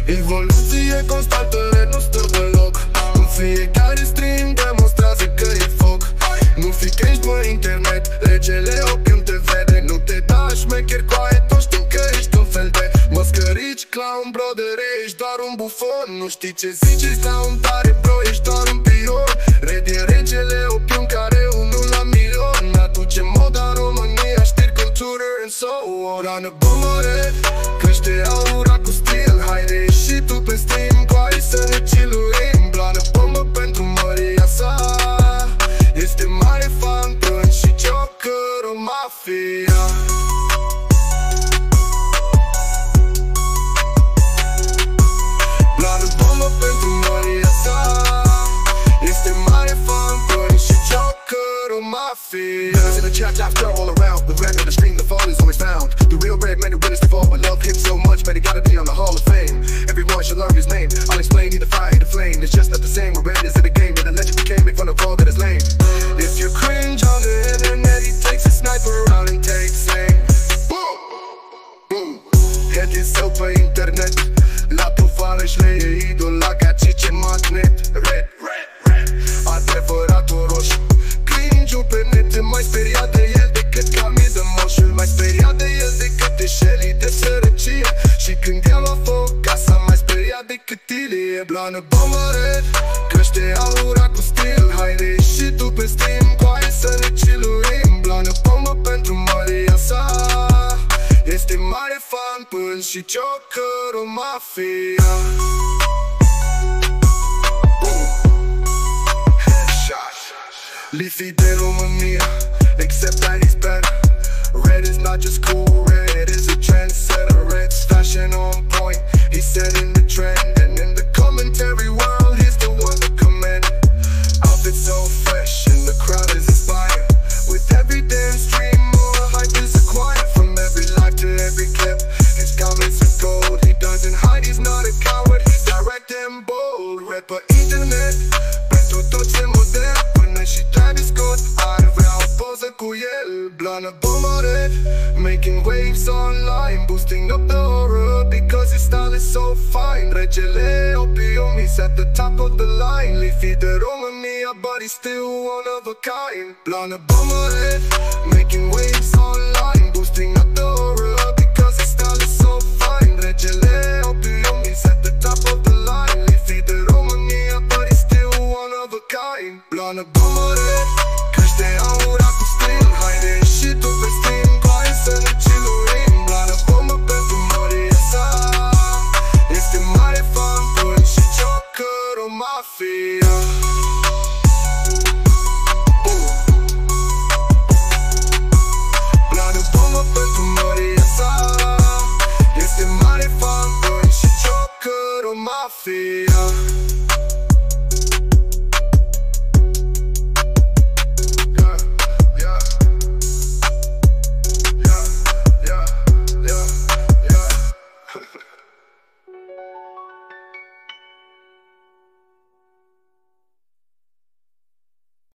Evoluție constantă, nu stă deloc. În fiecare stream demonstrează că e foc. Nu fi crești, mă, internet, regele opium te vede. Nu te da șmecher coaie, toți știm că ești un fel de măscărici, clown, brother, ești doar un bufon. Nu știi ce zici, clown tare, bro, ești doar un pion. Red e regele opium care unul la milion. Aduce moda în România, știri, cultură and so on. Rană bomore, crește aura cu stil. Haide și tu pe stream, coaie să ne chiluim. Blană bombă pentru măria sa, este mare fan, până și Joker, o mafia. Blană bombă pentru măria sa, este mare fan, până și Joker, o mafia. Girls in the chat, after all around. The red of the stream, the fall is always found. The real red man who witnessed the fall, but love him so much, man, he gotta be on the Hall of Fame. Everyone should learn his name. I'll explain, either fire, either flame. It's just not the same. We're red is in the game, and the legend became, make fun of all that is lame. If you cringe on the internet, he takes a sniper out and takes aim. Boom! Boom! Head is său pe internet, la tufară și le e idol, la gacice magnet. Red, red, red. Adevăratul roșu, cringe-ul pe net e mai speriat de el decât Camil de moșul. Mai speriat de el decât de Shelly de sărăcie. Și când el a foc, casa mai speriat decât Ilie. Blană bombă red, crește aura cu stil. Haide și tu pe stream, coaie să ne chiluim. Blană bombă pentru măria sa, este mare fan, până și Joker, o mafia. Leafy de România, except that he's better. Red is not just cool, red is a trendsetter. Red's fashion on point, he's setting the trend. And in the commentary world, he's the one to commend. Outfits so fresh and the crowd is inspired. With every dance stream, more hype is acquired. From every life to every clip, his comments are gold. He doesn't hide, he's not a coward, he's direct and bold. Red pe internet, pentru tot ce model. Până și Travis Scott ar vrea o poză cu el. Blană bombă red, making waves online, boosting up the aura because his style is so fine. Regele opium, he's at the top of the line. Leafy de România, but he's still one of a kind. Blană bombă red, making waves online, boosting up the aura because his style is so fine. Regele opium, he's at the top of the line. Leafy de România, but he's still one of a kind. Blană bombă red, crește aura cu stil.